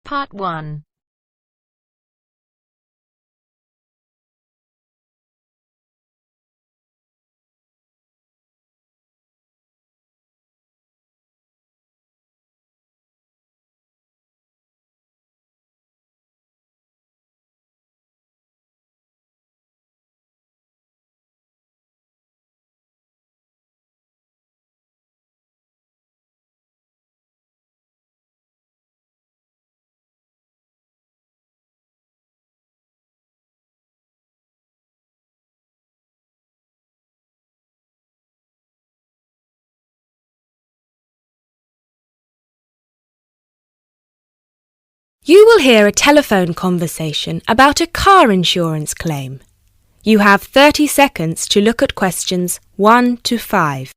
Part 1. You will hear a telephone conversation about a car insurance claim. You have 30 seconds to look at questions 1 to 5.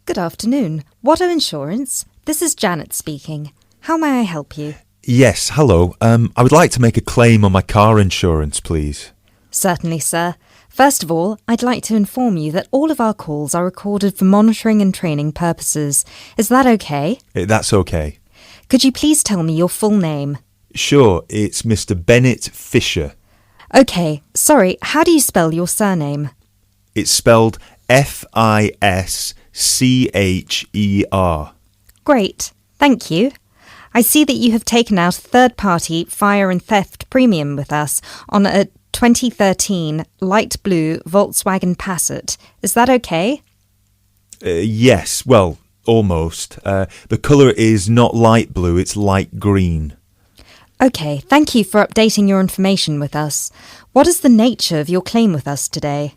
Good afternoon. Watto Insurance. This is Janet speaking. How may I help you? Yes, hello. I would like to make a claim on my car insurance, please. Certainly, sir. First of all, I'd like to inform you that all of our calls are recorded for monitoring and training purposes. Is that okay? That's okay. Could you please tell me your full name? Sure, it's Mr. Bennett Fisher. Okay, sorry, how do you spell your surname? It's spelled Fischer. Great, thank you. I see that you have taken out a third-party fire and theft premium with us on a 2013 light blue Volkswagen Passat. Is that okay? Yes, well, almost. The colour is not light blue, it's light green. Okay, thank you for updating your information with us. What is the nature of your claim with us today?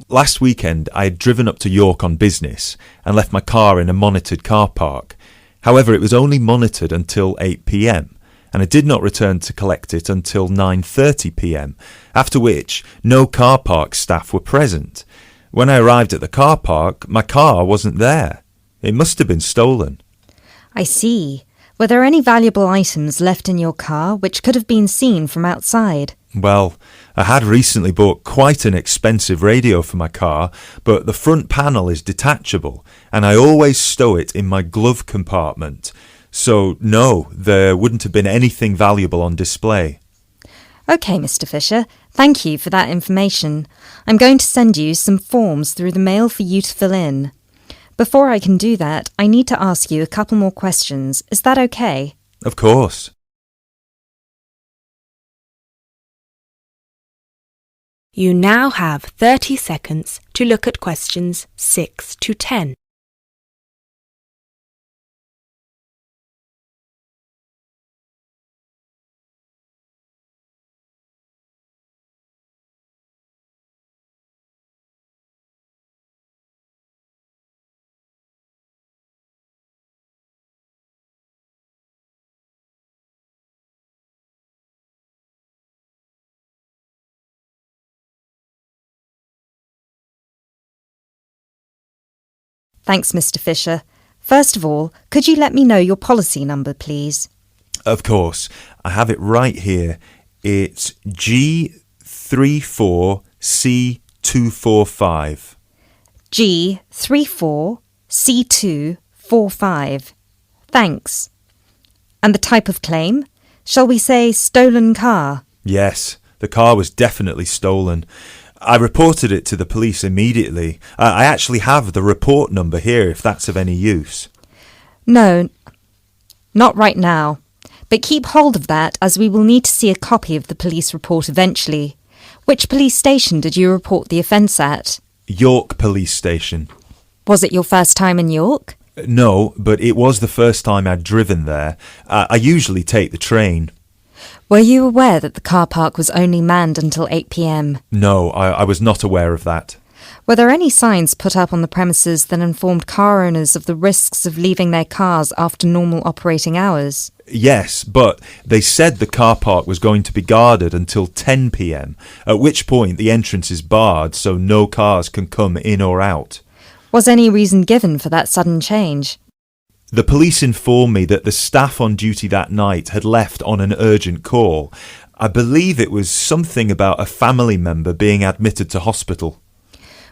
Last weekend, I had driven up to York on business and left my car in a monitored car park. However, it was only monitored until 8 p.m, and I did not return to collect it until 9:30 p.m, after which no car park staff were present. When I arrived at the car park, my car wasn't there. It must have been stolen. I see. Were there any valuable items left in your car which could have been seen from outside? Well, I had recently bought quite an expensive radio for my car, but the front panel is detachable, and I always stow it in my glove compartment. So, no, there wouldn't have been anything valuable on display. Okay, Mr. Fisher, thank you for that information. I'm going to send you some forms through the mail for you to fill in. Before I can do that, I need to ask you a couple more questions. Is that okay? Of course. You now have 30 seconds to look at questions 6 to 10. Thanks, Mr. Fisher. First of all, could you let me know your policy number, please? Of course. I have it right here. It's G34C245. G34C245. Thanks. And the type of claim? Shall we say stolen car? Yes, the car was definitely stolen. I reported it to the police immediately. I actually have the report number here if that's of any use. No, not right now. But keep hold of that as we will need to see a copy of the police report eventually. Which police station did you report the offence at? York Police Station. Was it your first time in York? No, but it was the first time I'd driven there. I usually take the train. Were you aware that the car park was only manned until 8 p.m? No, I was not aware of that. Were there any signs put up on the premises that informed car owners of the risks of leaving their cars after normal operating hours? Yes, but they said the car park was going to be guarded until 10 p.m, at which point the entrance is barred so no cars can come in or out. Was any reason given for that sudden change? The police informed me that the staff on duty that night had left on an urgent call. I believe it was something about a family member being admitted to hospital.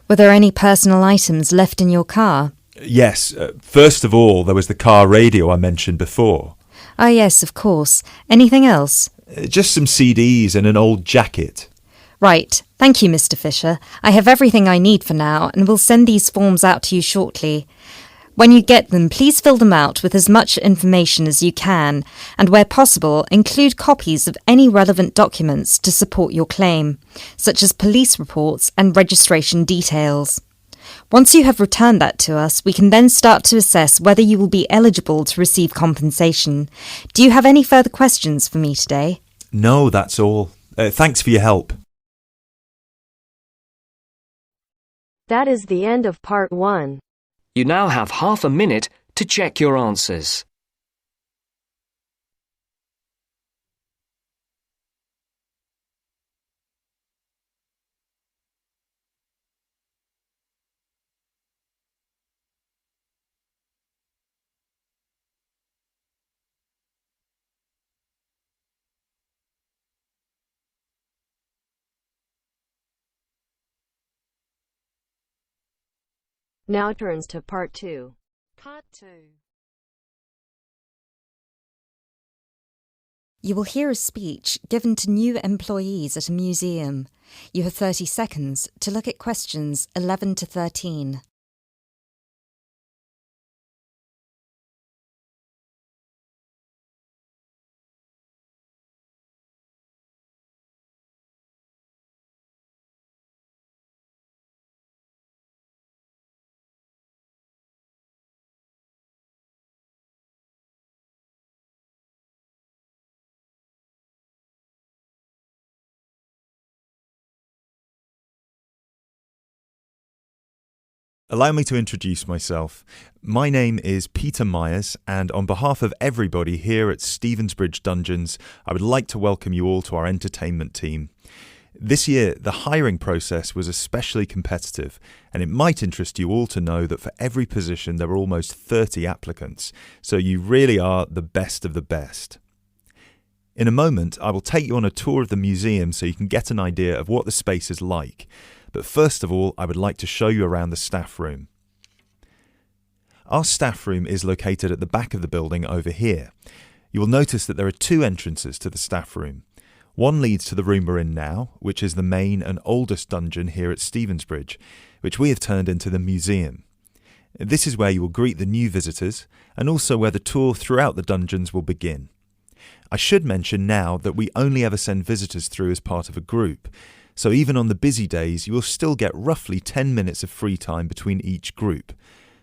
Were there any personal items left in your car? Yes, first of all, there was the car radio I mentioned before. Ah, yes, of course. Anything else? Just some CDs and an old jacket. Right. Thank you, Mr. Fisher. I have everything I need for now and will send these forms out to you shortly. When you get them, please fill them out with as much information as you can and, where possible, include copies of any relevant documents to support your claim, such as police reports and registration details. Once you have returned that to us, we can then start to assess whether you will be eligible to receive compensation. Do you have any further questions for me today? No, that's all. Thanks for your help. That is the end of part 1. You now have half a minute to check your answers. Now turns to part 2. Part 2. You will hear a speech given to new employees at a museum. You have 30 seconds to look at questions 11 to 13. Allow me to introduce myself. My name is Peter Myers, and on behalf of everybody here at Stevensbridge Dungeons, I would like to welcome you all to our entertainment team. This year, the hiring process was especially competitive, and it might interest you all to know that for every position there were almost 30 applicants, so you really are the best of the best. In a moment, I will take you on a tour of the museum so you can get an idea of what the space is like. But first of all, I would like to show you around the staff room. Our staff room is located at the back of the building over here. You will notice that there are 2 entrances to the staff room. One leads to the room we're in now, which is the main and oldest dungeon here at Stevensbridge, which we have turned into the museum. This is where you will greet the new visitors, and also where the tour throughout the dungeons will begin. I should mention now that we only ever send visitors through as part of a group, so even on the busy days you will still get roughly 10 minutes of free time between each group.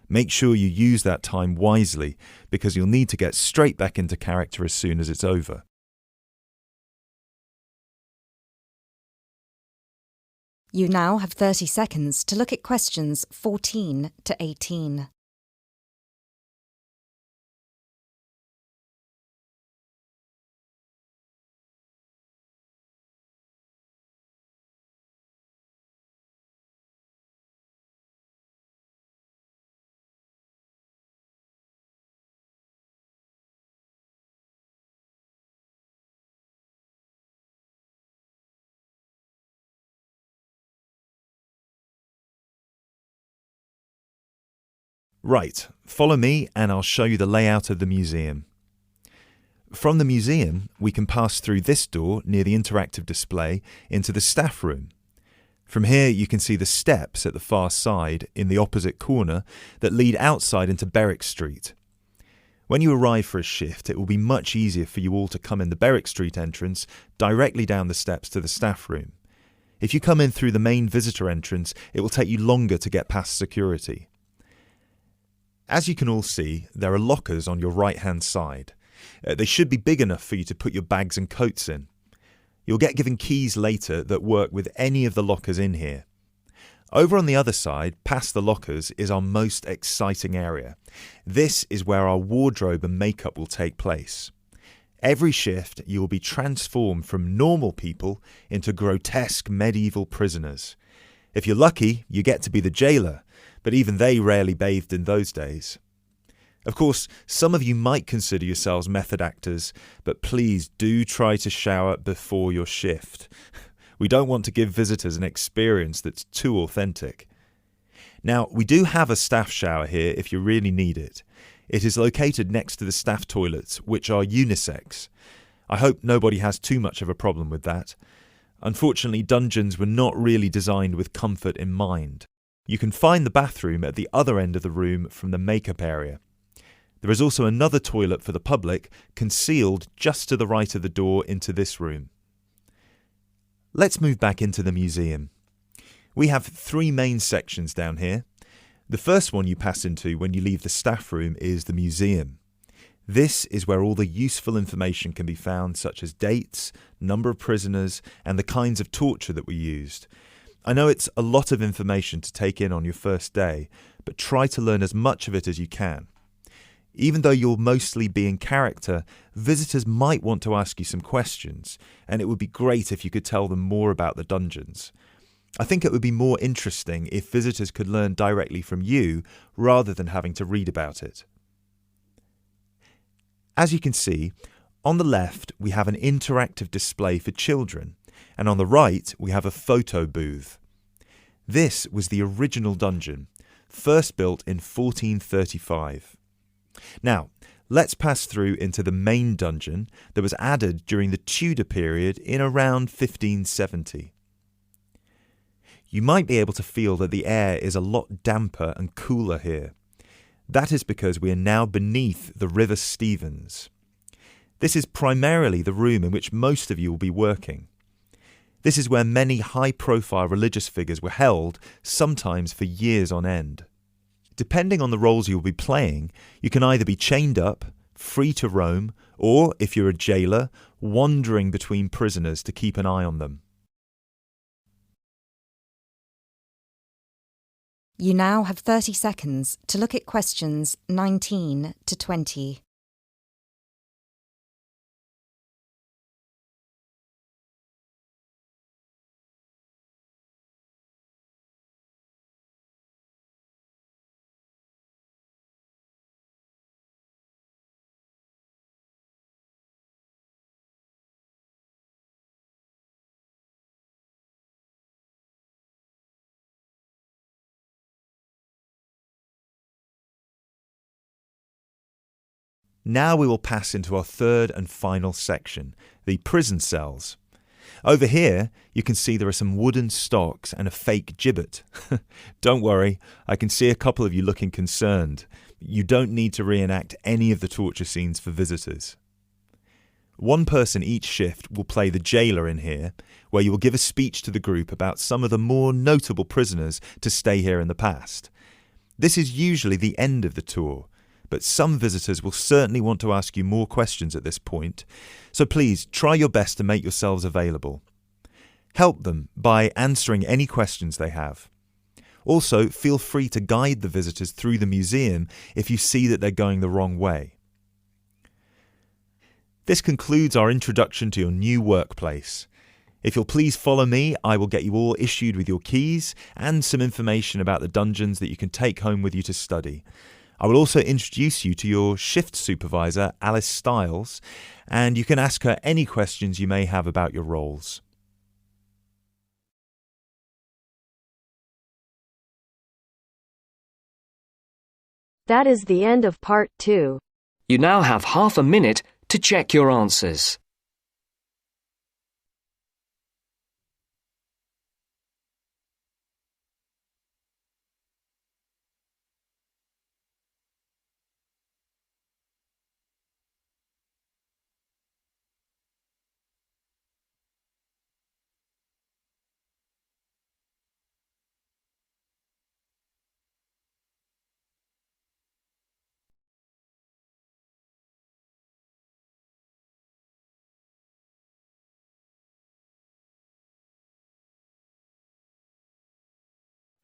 Make sure you use that time wisely, because you'll need to get straight back into character as soon as it's over. You now have 30 seconds to look at questions 14 to 18. Right, follow me and I'll show you the layout of the museum. From the museum, we can pass through this door near the interactive display into the staff room. From here you can see the steps at the far side in the opposite corner that lead outside into Berwick Street. When you arrive for a shift, it will be much easier for you all to come in the Berwick Street entrance directly down the steps to the staff room. If you come in through the main visitor entrance, it will take you longer to get past security. As you can all see, there are lockers on your right-hand side. They should be big enough for you to put your bags and coats in. You'll get given keys later that work with any of the lockers in here. Over on the other side, past the lockers, is our most exciting area. This is where our wardrobe and makeup will take place. Every shift, you will be transformed from normal people into grotesque medieval prisoners. If you're lucky, you get to be the jailer, but even they rarely bathed in those days. Of course, some of you might consider yourselves method actors, but please do try to shower before your shift. We don't want to give visitors an experience that's too authentic. Now, we do have a staff shower here if you really need it. It is located next to the staff toilets, which are unisex. I hope nobody has too much of a problem with that. Unfortunately, dungeons were not really designed with comfort in mind. You can find the bathroom at the other end of the room from the makeup area. There is also another toilet for the public, concealed just to the right of the door into this room. Let's move back into the museum. We have 3 main sections down here. The first one you pass into when you leave the staff room is the museum. This is where all the useful information can be found, such as dates, number of prisoners, and the kinds of torture that were used. I know it's a lot of information to take in on your first day, but try to learn as much of it as you can. Even though you'll mostly be in character, visitors might want to ask you some questions, and it would be great if you could tell them more about the dungeons. I think it would be more interesting if visitors could learn directly from you rather than having to read about it. As you can see, on the left we have an interactive display for children, and on the right we have a photo booth. This was the original dungeon, first built in 1435. Now, let's pass through into the main dungeon that was added during the Tudor period in around 1570. You might be able to feel that the air is a lot damper and cooler here. That is because we are now beneath the River Stevens. This is primarily the room in which most of you will be working. This is where many high-profile religious figures were held, sometimes for years on end. Depending on the roles you'll be playing, you can either be chained up, free to roam, or, if you're a jailer, wandering between prisoners to keep an eye on them. You now have 30 seconds to look at questions 19 to 20. Now we will pass into our third and final section, the prison cells. Over here, you can see there are some wooden stocks and a fake gibbet. Don't worry, I can see a couple of you looking concerned. You don't need to reenact any of the torture scenes for visitors. One person each shift will play the jailer in here, where you will give a speech to the group about some of the more notable prisoners to stay here in the past. This is usually the end of the tour, but some visitors will certainly want to ask you more questions at this point, so please try your best to make yourselves available. Help them by answering any questions they have. Also, feel free to guide the visitors through the museum if you see that they're going the wrong way. This concludes our introduction to your new workplace. If you'll please follow me, I will get you all issued with your keys and some information about the dungeons that you can take home with you to study. I will also introduce you to your shift supervisor, Alice Stiles, and you can ask her any questions you may have about your roles. That is the end of part 2. You now have half a minute to check your answers.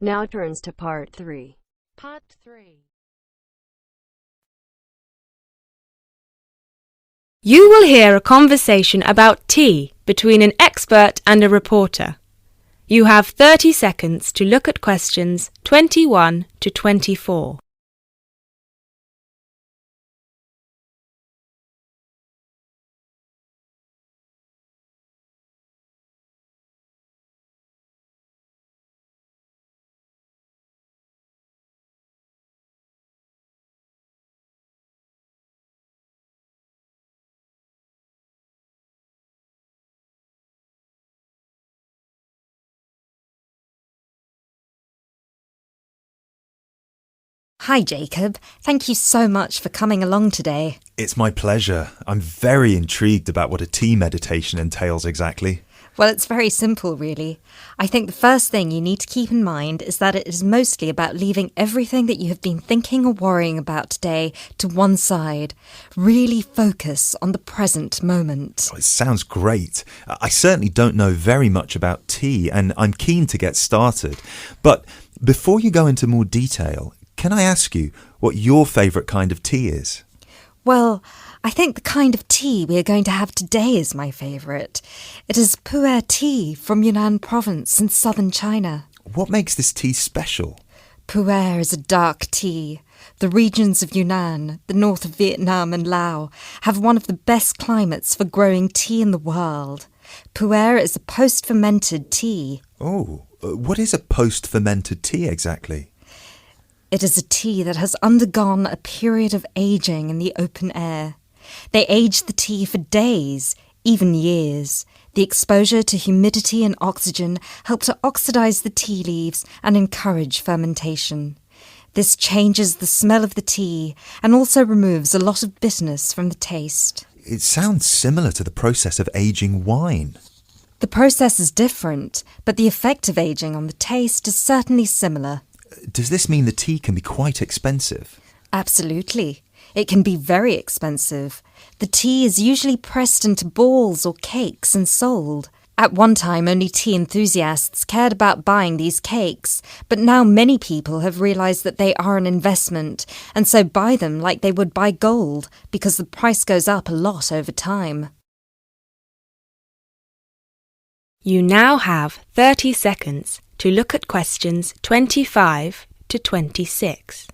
Now turns to part 3. Part 3. You will hear a conversation about tea between an expert and a reporter. You have 30 seconds to look at questions 21 to 24. Hi, Jacob. Thank you so much for coming along today. It's my pleasure. I'm very intrigued about what a tea meditation entails exactly. Well, it's very simple, really. I think the first thing you need to keep in mind is that it is mostly about leaving everything that you have been thinking or worrying about today to one side. Really focus on the present moment. Oh, it sounds great. I certainly don't know very much about tea, and I'm keen to get started. But before you go into more detail, can I ask you what your favourite kind of tea is? Well, I think the kind of tea we are going to have today is my favourite. It is pu'er tea from Yunnan province in southern China. What makes this tea special? Pu'er is a dark tea. The regions of Yunnan, the north of Vietnam and Laos, have one of the best climates for growing tea in the world. Pu'er is a post-fermented tea. Oh, what is a post-fermented tea exactly? It is a tea that has undergone a period of aging in the open air. They age the tea for days, even years. The exposure to humidity and oxygen help to oxidize the tea leaves and encourage fermentation. This changes the smell of the tea and also removes a lot of bitterness from the taste. It sounds similar to the process of aging wine. The process is different, but the effect of aging on the taste is certainly similar. Does this mean the tea can be quite expensive? Absolutely. It can be very expensive. The tea is usually pressed into balls or cakes and sold. At one time, only tea enthusiasts cared about buying these cakes, but now many people have realised that they are an investment, and so buy them like they would buy gold, because the price goes up a lot over time. You now have 30 seconds to look at questions 25 to 26.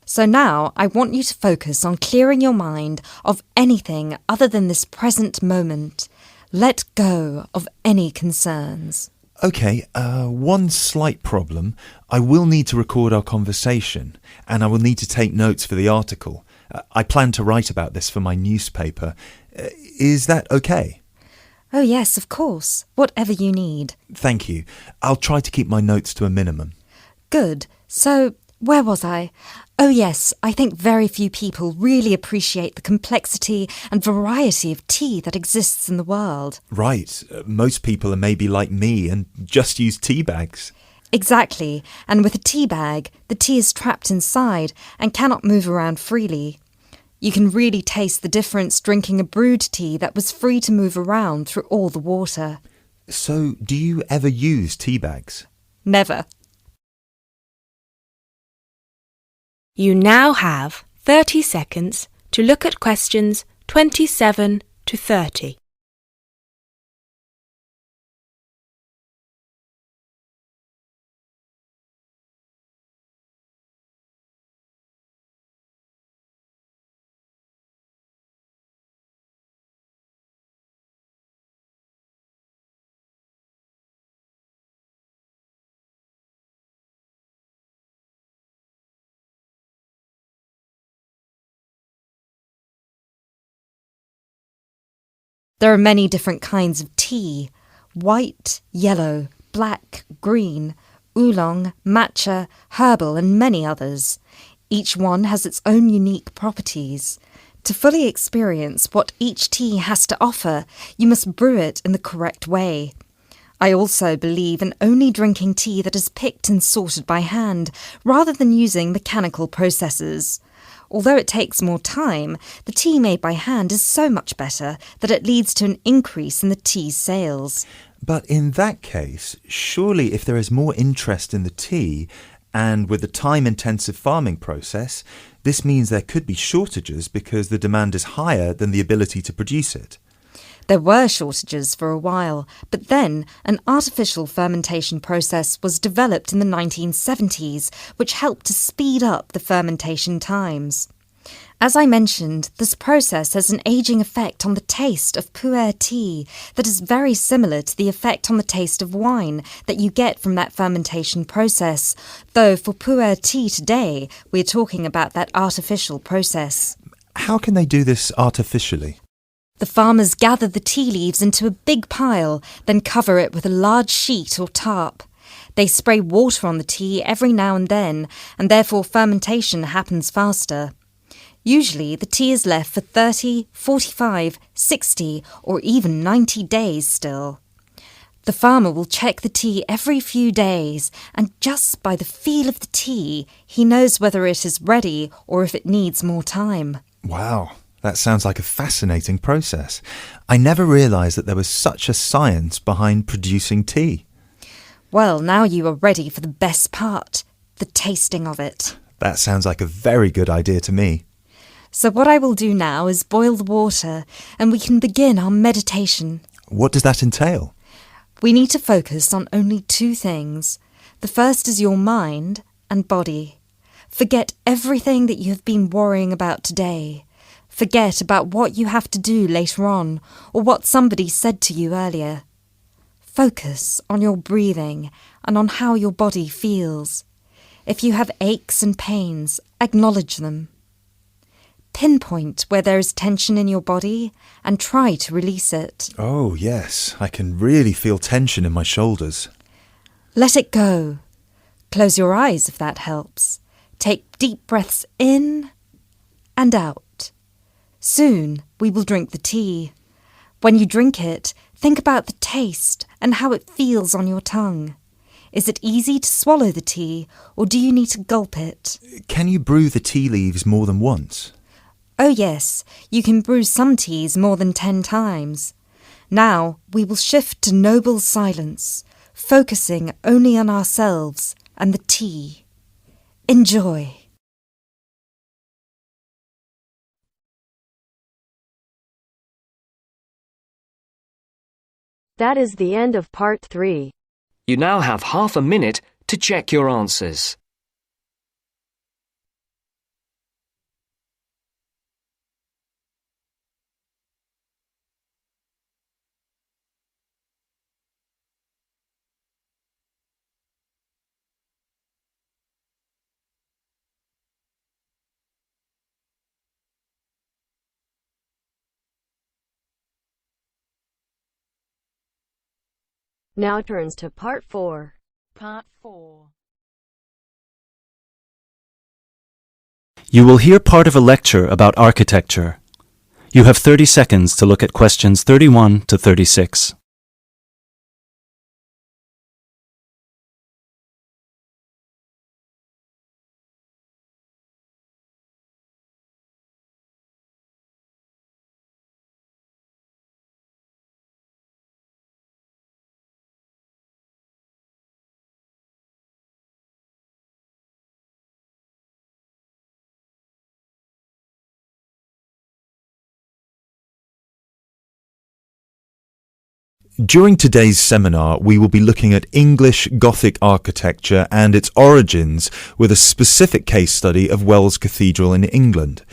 So now I want you to focus on clearing your mind of anything other than this present moment. Let go of any concerns. OK, one slight problem. I will need to record our conversation, and I will need to take notes for the article. I plan to write about this for my newspaper. Is that OK? Oh yes, of course. Whatever you need. Thank you. I'll try to keep my notes to a minimum. Good. So, where was I? Oh yes, I think very few people really appreciate the complexity and variety of tea that exists in the world. Right. Most people are maybe like me and just use tea bags. Exactly. And with a tea bag, the tea is trapped inside and cannot move around freely. You can really taste the difference drinking a brewed tea that was free to move around through all the water. So, do you ever use tea bags? Never. You now have 30 seconds to look at questions 27 to 30. There are many different kinds of tea: white, yellow, black, green, oolong, matcha, herbal and many others. Each one has its own unique properties. To fully experience what each tea has to offer, you must brew it in the correct way. I also believe in only drinking tea that is picked and sorted by hand, rather than using mechanical processes. Although it takes more time, the tea made by hand is so much better that it leads to an increase in the tea's sales. But in that case, surely if there is more interest in the tea, and with the time-intensive farming process, this means there could be shortages because the demand is higher than the ability to produce it. There were shortages for a while, but then an artificial fermentation process was developed in the 1970s, which helped to speed up the fermentation times. As I mentioned, this process has an ageing effect on the taste of pu'er tea that is very similar to the effect on the taste of wine that you get from that fermentation process, though for pu'er tea today, we're talking about that artificial process. How can they do this artificially? The farmers gather the tea leaves into a big pile, then cover it with a large sheet or tarp. They spray water on the tea every now and then, and therefore fermentation happens faster. Usually, the tea is left for 30, 45, 60 or even 90 days still. The farmer will check the tea every few days, and just by the feel of the tea, he knows whether it is ready or if it needs more time. Wow, that sounds like a fascinating process. I never realised that there was such a science behind producing tea. Well, now you are ready for the best part, the tasting of it. That sounds like a very good idea to me. So what I will do now is boil the water, and we can begin our meditation. What does that entail? We need to focus on only two things. The first is your mind and body. Forget everything that you have been worrying about today. Forget about what you have to do later on, or what somebody said to you earlier. Focus on your breathing and on how your body feels. If you have aches and pains, acknowledge them. Pinpoint where there is tension in your body and try to release it. Oh, yes, I can really feel tension in my shoulders. Let it go. Close your eyes if that helps. Take deep breaths in and out. Soon we will drink the tea. When you drink it, think about the taste and how it feels on your tongue. Is it easy to swallow the tea, or do you need to gulp it? Can you brew the tea leaves more than once? Oh yes, you can brew some teas more than 10 times. Now we will shift to noble silence, focusing only on ourselves and the tea. Enjoy. That is the end of part 3. You now have half a minute to check your answers. Now turns to part 4. Part 4. You will hear part of a lecture about architecture. You have 30 seconds to look at questions 31 to 36. During today's seminar, we will be looking at English Gothic architecture and its origins with a specific case study of Wells Cathedral in England.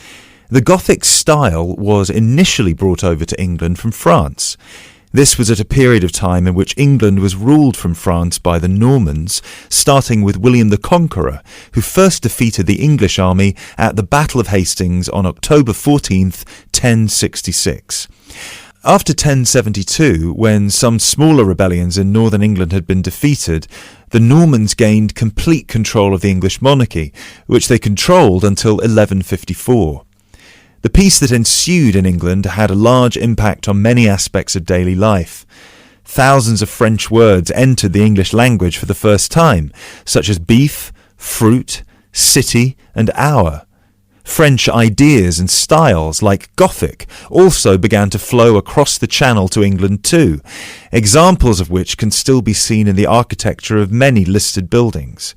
The Gothic style was initially brought over to England from France. This was at a period of time in which England was ruled from France by the Normans, starting with William the Conqueror, who first defeated the English army at the Battle of Hastings on October 14th, 1066. After 1072, when some smaller rebellions in northern England had been defeated, the Normans gained complete control of the English monarchy, which they controlled until 1154. The peace that ensued in England had a large impact on many aspects of daily life. Thousands of French words entered the English language for the first time, such as beef, fruit, city, and hour. French ideas and styles, like Gothic, also began to flow across the Channel to England too, examples of which can still be seen in the architecture of many listed buildings.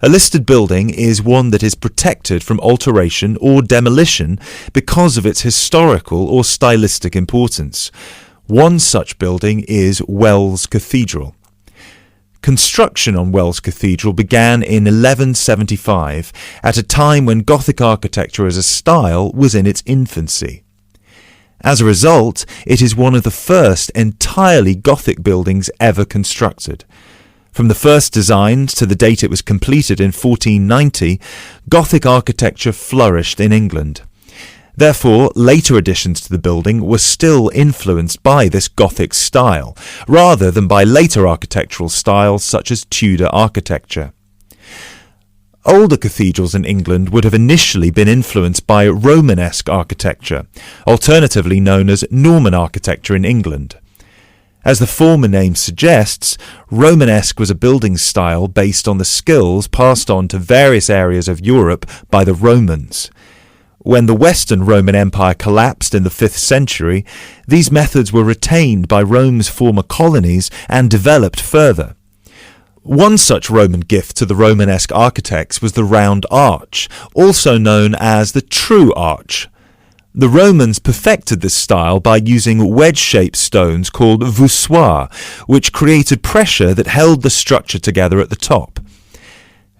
A listed building is one that is protected from alteration or demolition because of its historical or stylistic importance. One such building is Wells Cathedral. Construction on Wells Cathedral began in 1175, at a time when Gothic architecture as a style was in its infancy. As a result, it is one of the first entirely Gothic buildings ever constructed. From the first designs to the date it was completed in 1490, Gothic architecture flourished in England. Therefore, later additions to the building were still influenced by this Gothic style, rather than by later architectural styles such as Tudor architecture. Older cathedrals in England would have initially been influenced by Romanesque architecture, alternatively known as Norman architecture in England. As the former name suggests, Romanesque was a building style based on the skills passed on to various areas of Europe by the Romans. When the Western Roman Empire collapsed in the 5th century, these methods were retained by Rome's former colonies and developed further. One such Roman gift to the Romanesque architects was the round arch, also known as the true arch. The Romans perfected this style by using wedge-shaped stones called voussoirs, which created pressure that held the structure together at the top.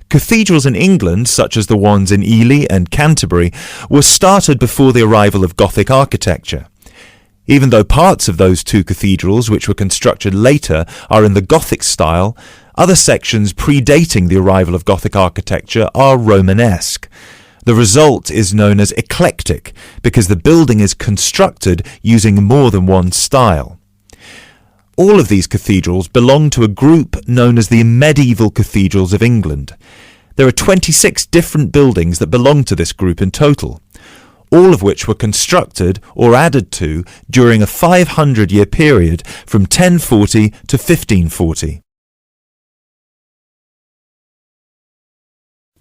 Cathedrals in England, such as the ones in Ely and Canterbury, were started before the arrival of Gothic architecture. Even though parts of those two cathedrals, which were constructed later, are in the Gothic style, other sections predating the arrival of Gothic architecture are Romanesque. The result is known as eclectic, because the building is constructed using more than one style. All of these cathedrals belong to a group known as the medieval cathedrals of England. There are 26 different buildings that belong to this group in total, all of which were constructed or added to during a 500-year period from 1040 to 1540.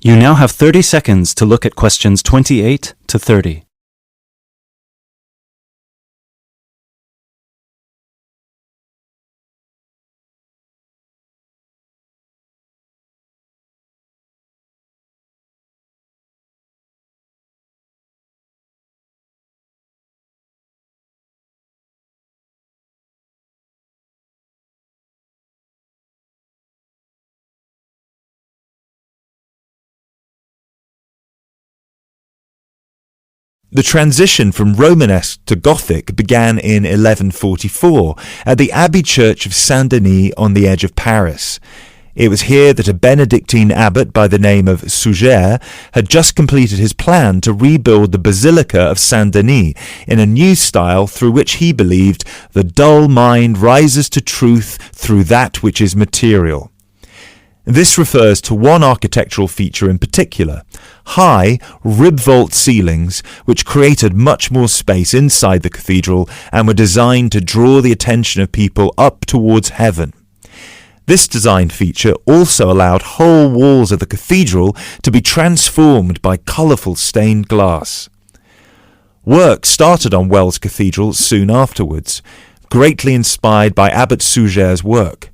You now have 30 seconds to look at questions 28 to 30. The transition from Romanesque to Gothic began in 1144 at the Abbey Church of Saint-Denis on the edge of Paris. It was here that a Benedictine abbot by the name of Suger had just completed his plan to rebuild the Basilica of Saint-Denis in a new style through which he believed the dull mind rises to truth through that which is material. This refers to one architectural feature in particular, high, rib-vault ceilings which created much more space inside the cathedral and were designed to draw the attention of people up towards heaven. This design feature also allowed whole walls of the cathedral to be transformed by colourful stained glass. Work started on Wells Cathedral soon afterwards, greatly inspired by Abbot Suger's work.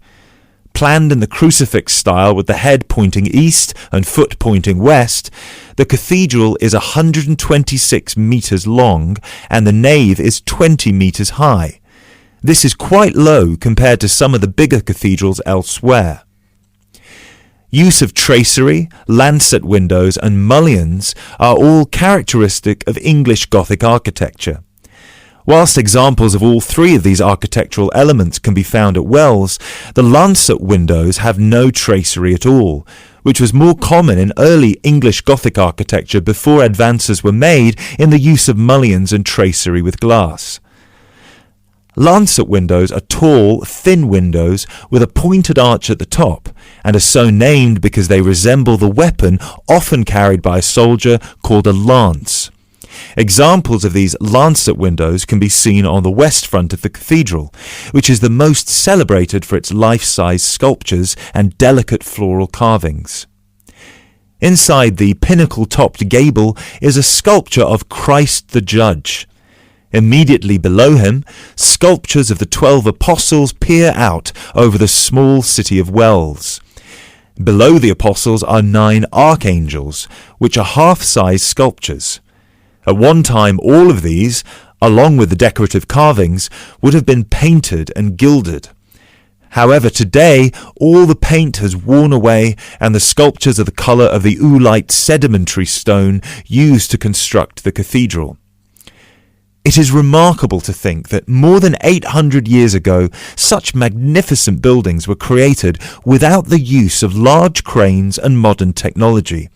Planned in the crucifix style with the head pointing east and foot pointing west, the cathedral is 126 metres long and the nave is 20 metres high. This is quite low compared to some of the bigger cathedrals elsewhere. Use of tracery, lancet windows and mullions are all characteristic of English Gothic architecture. Whilst examples of all three of these architectural elements can be found at Wells, the lancet windows have no tracery at all, which was more common in early English Gothic architecture before advances were made in the use of mullions and tracery with glass. Lancet windows are tall, thin windows with a pointed arch at the top, and are so named because they resemble the weapon often carried by a soldier called a lance. Examples of these lancet windows can be seen on the west front of the cathedral, which is the most celebrated for its life-size sculptures and delicate floral carvings. Inside the pinnacle-topped gable is a sculpture of Christ the Judge. Immediately below him, sculptures of the 12 apostles peer out over the small city of Wells. Below the apostles are 9 archangels, which are half-size sculptures. At one time, all of these, along with the decorative carvings, would have been painted and gilded. However, today, all the paint has worn away and the sculptures are the colour of the oolite sedimentary stone used to construct the cathedral. It is remarkable to think that more than 800 years ago, such magnificent buildings were created without the use of large cranes and modern technology.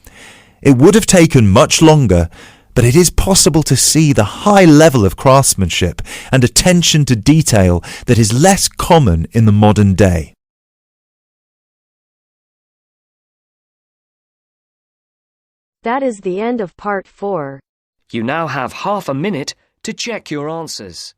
It would have taken much longer, but it is possible to see the high level of craftsmanship and attention to detail that is less common in the modern day. That is the end of part 4. You now have half a minute to check your answers.